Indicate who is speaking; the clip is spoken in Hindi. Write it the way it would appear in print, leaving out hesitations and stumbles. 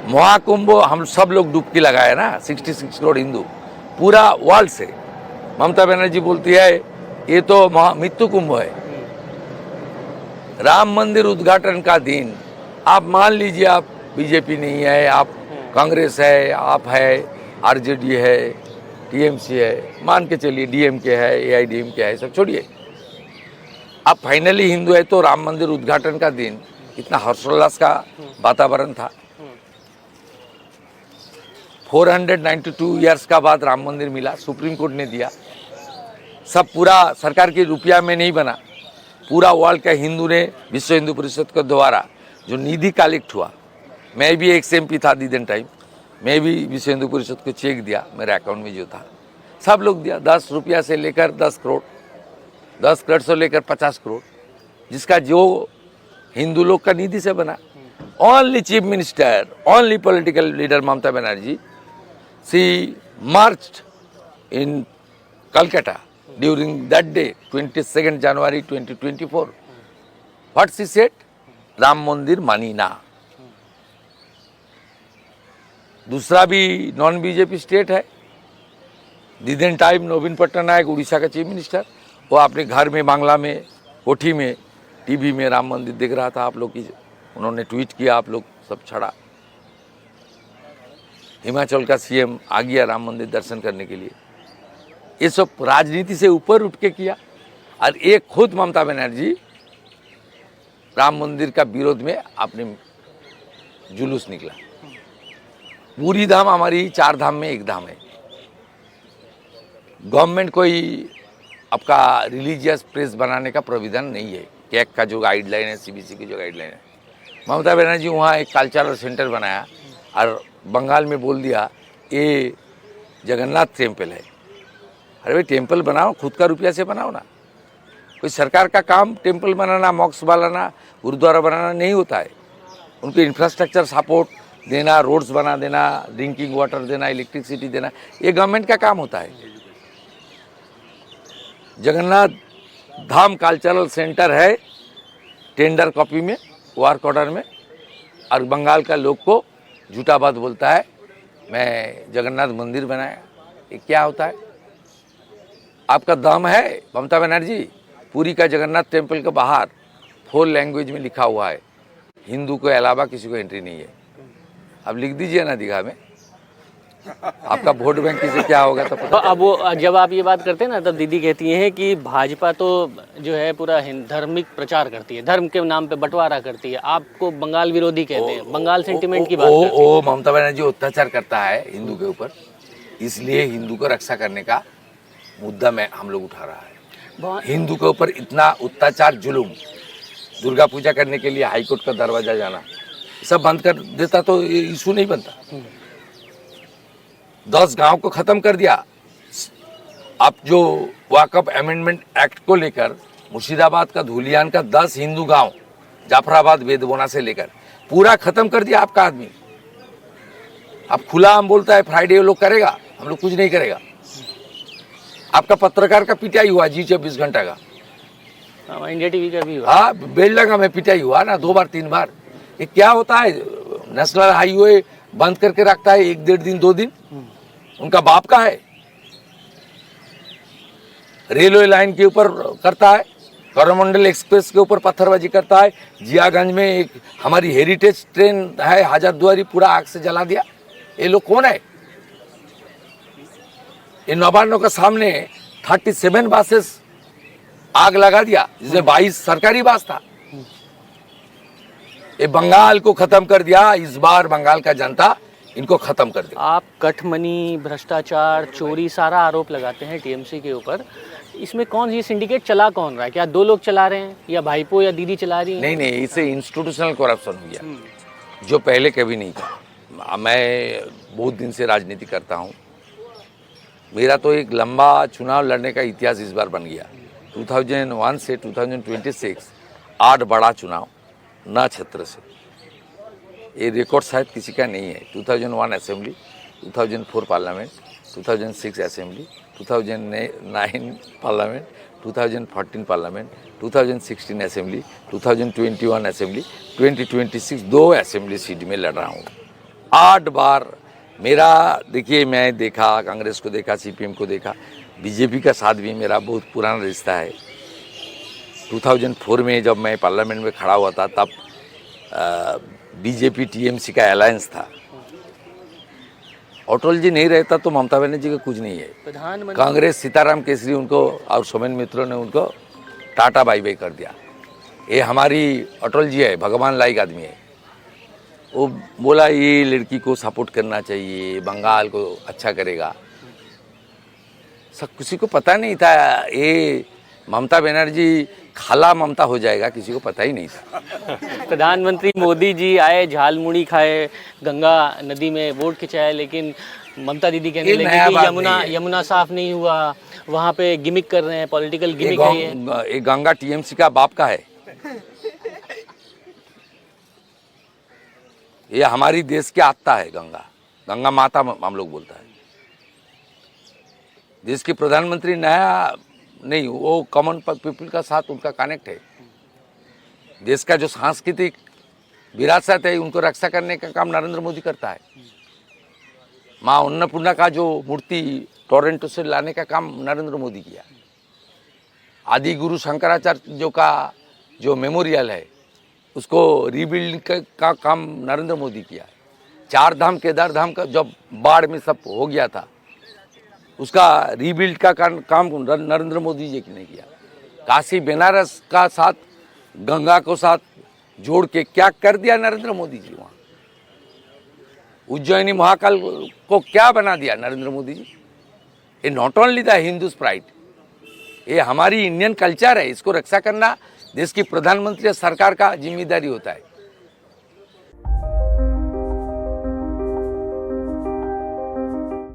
Speaker 1: महाकुंभ हम सब लोग डुबकी लगाए ना, 66 करोड़ हिंदू पूरा वर्ल्ड से। ममता बनर्जी बोलती है ये तो मृत्यु कुंभ है। राम मंदिर उद्घाटन का दिन, आप मान लीजिए आप बीजेपी नहीं है, आप कांग्रेस है, आप है आरजेडी है, टीएमसी है, मान के चलिए डीएमके है, एआईडीएमके है, सब छोड़िए, आप फाइनली हिंदू है तो राम मंदिर उद्घाटन का दिन इतना हर्षोल्लास का वातावरण था। 492 ईयर्स का बाद राम मंदिर मिला, सुप्रीम कोर्ट ने दिया। सब पूरा सरकार के रुपया में नहीं बना, पूरा वर्ल्ड का हिंदू ने विश्व हिंदू परिषद के द्वारा जो निधि कलेक्ट हुआ, मैं भी एक एमपी था दिन टाइम, मैं भी विश्व हिंदू परिषद को चेक दिया, मेरे अकाउंट में जो था सब लोग दिया, 10 रुपया से लेकर 10 करोड़, 10 करोड़ से लेकर 50 करोड़, जिसका जो हिंदू लोग का निधि से बना। Only chief minister, only political leader Mamata Banerjee, she marched in Calcutta during that day, 22nd January 2024. What she said? Ram Mandir मानी ना। दूसरा भी नॉन बीजेपी स्टेट है, दिन टाइम नवीन पटनायक उड़ीसा का चीफ मिनिस्टर, वो अपने घर में बांग्ला में कोठी में टीवी में राम मंदिर देख रहा था, आप लोग की उन्होंने ट्वीट किया, आप लोग सब छड़ा। हिमाचल का सीएम आ गया राम मंदिर दर्शन करने के लिए। ये सब राजनीति से ऊपर उठ के किया। और एक खुद ममता बनर्जी राम मंदिर का विरोध में अपने जुलूस निकला। पूरी धाम हमारी 4 धाम में एक धाम है। गवर्नमेंट कोई आपका रिलीजियस प्लेस बनाने का प्रोविजन नहीं है। कैग का जो गाइडलाइन है, सीबीसी की जो गाइडलाइन है, ममता बनर्जी वहाँ एक कल्चरल सेंटर बनाया और बंगाल में बोल दिया ये जगन्नाथ टेम्पल है। अरे भाई टेम्पल बनाओ, खुद का रुपया से बनाओ ना। कोई सरकार का काम टेम्पल बनाना, मॉक्स बनाना, गुरुद्वारा बनाना नहीं होता है। उनको इंफ्रास्ट्रक्चर सपोर्ट देना, रोड्स बना देना, ड्रिंकिंग वाटर देना, इलेक्ट्रिसिटी देना, ये गवर्नमेंट का काम होता है। जगन्नाथ धाम कल्चरल सेंटर है टेंडर कॉपी में, वर्क ऑर्डर में, और बंगाल का लोग को झूठा बात बोलता है मैं जगन्नाथ मंदिर बनाया। ये क्या होता है? आपका दम है ममता बनर्जी? पुरी का जगन्नाथ टेम्पल के बाहर 4 लैंग्वेज में लिखा हुआ है, हिंदू के अलावा किसी को एंट्री नहीं है। अब लिख दीजिए ना दीघा में, आपका वोट बैंक किसे क्या होगा तो पता।
Speaker 2: अब वो जब आप ये बात करते हैं ना, तब दीदी कहती हैं कि भाजपा तो जो है पूरा धार्मिक प्रचार करती है, धर्म के नाम पे बंटवारा करती है, आपको बंगाल विरोधी कहते हैं, बंगाल सेंटिमेंट की बात करती है।
Speaker 1: ममता बनर्जी अत्याचार करता है हिंदू के ऊपर, इसलिए हिंदू को रक्षा करने का मुद्दा में हम लोग उठा रहा है। हिंदू के ऊपर इतना अत्याचार जुलूम, दुर्गा पूजा करने के लिए हाईकोर्ट का दरवाजा जाना, सब बंद कर देता तो ये इशू नहीं बनता। 10 गांव को खत्म कर दिया। अब जो वाकफ अमेंडमेंट एक्ट को लेकर मुर्शिदाबाद का धुलियान का 10 हिंदू गांव, जाफराबाद वेदबोना से लेकर पूरा खत्म कर दिया आपका आदमी। अब खुला हम बोलता है फ्राइडे लोग करेगा, हम लोग कुछ नहीं करेगा। आपका पत्रकार का पिटाई हुआ जी 24 घंटा का,
Speaker 2: इंडिया टीवी का भी हुआ।
Speaker 1: हाँ, बेलडंगा में पिटाई हुआ ना 2 बार 3 बार। ये क्या होता है? नेशनल हाईवे बंद करके रखता है 1-1.5 दिन 2 दिन, उनका बाप का है। रेलवे लाइन के ऊपर करता है, कोरोमंडल एक्सप्रेस के ऊपर पत्थरबाजी करता है। जियागंज में एक हमारी हेरिटेज ट्रेन है हजारदुआरी, पूरा आग से जला दिया। ये लोग कौन है? ये नवान्नों के सामने 37 बसेस आग लगा दिया, जिसमें 22 सरकारी बस था। ये बंगाल को खत्म कर दिया। इस बार बंगाल का जनता इनको खत्म कर दिया।
Speaker 2: आप कठमनी, भ्रष्टाचार, चोरी सारा आरोप लगाते हैं टीएमसी के ऊपर। इसमें कौन सी सिंडिकेट चला कौन रहा है? क्या 2 लोग चला रहे हैं, या भाईपो या दीदी चला रही है?
Speaker 1: नहीं, इसे इंस्टीट्यूशनल करप्शन हो गया जो पहले कभी नहीं था। मैं बहुत दिन से राजनीति करता हूँ, मेरा तो एक लंबा चुनाव लड़ने का इतिहास इस बार बन गया। 2001 से 2026 8 बड़ा चुनाव ना क्षेत्र से, ये रिकॉर्ड शायद किसी का नहीं है। 2001 assembly, 2004 parliament, 2006 assembly, 2009 parliament, 2014 parliament, 2016 assembly, 2021 assembly, 2026 2 assembly seat में लड़ रहा हूँ। 8 बार मेरा, देखिए मैं देखा, कांग्रेस को देखा, सीपीएम को देखा, बीजेपी का साथ भी मेरा बहुत पुराना रिश्ता है। 2004 में जब मैं पार्लियामेंट में खड़ा हुआ था तब बीजेपी टीएमसी का अलायंस था। अटल जी नहीं रहता तो ममता बनर्जी का कुछ नहीं है।
Speaker 2: प्रधानमंत्री
Speaker 1: कांग्रेस सीताराम केसरी उनको और सोमेन मित्रों ने उनको टाटा बाई बाई कर दिया। ये हमारी अटल जी है, भगवान लायक आदमी है। वो बोला ये लड़की को सपोर्ट करना चाहिए, बंगाल को अच्छा करेगा। सब किसी को पता नहीं था ये ममता बनर्जी खाला ममता हो जाएगा, किसी को पता ही नहीं था।
Speaker 2: प्रधानमंत्री मोदी जी आए, झालमुड़ी खाए, गंगा नदी में वोट खिंचाए, लेकिन ममता दीदी कहने
Speaker 1: ये
Speaker 2: लगी
Speaker 1: नया
Speaker 2: कि
Speaker 1: बात
Speaker 2: यमुना
Speaker 1: नहीं है।
Speaker 2: यमुना साफ नहीं हुआ, वहाँ पे गिमिक कर रहे हैं, पॉलिटिकल गिमिक है ये।
Speaker 1: ये गंगा टीएमसी का बाप का है। ये हमारी देश की आत्मा है। गंगा, गंगा माता हम लोग बोलता है। देश के प्रधानमंत्री नया नहीं, वो कॉमन पीपल का साथ उनका कनेक्ट है। देश का जो सांस्कृतिक विरासत है उनको रक्षा करने का काम नरेंद्र मोदी करता है। माँ अन्नपूर्णा का जो मूर्ति टोरंटो से लाने का काम नरेंद्र मोदी किया। आदि गुरु शंकराचार्य जो का जो मेमोरियल है उसको रीबिल्ड का काम नरेंद्र मोदी किया है। 4 धाम केदार धाम का जब बाढ़ में सब हो गया था उसका रीबिल्ड का काम नरेंद्र मोदी जी ने किया। काशी बनारस का साथ गंगा को साथ जोड़ के क्या कर दिया नरेंद्र मोदी जी। वहाँ उज्जैनी महाकाल को क्या बना दिया नरेंद्र मोदी जी। ये not only the Hindu pride, ये हमारी इंडियन कल्चर है। इसको रक्षा करना देश की प्रधानमंत्री और सरकार का जिम्मेदारी होता है।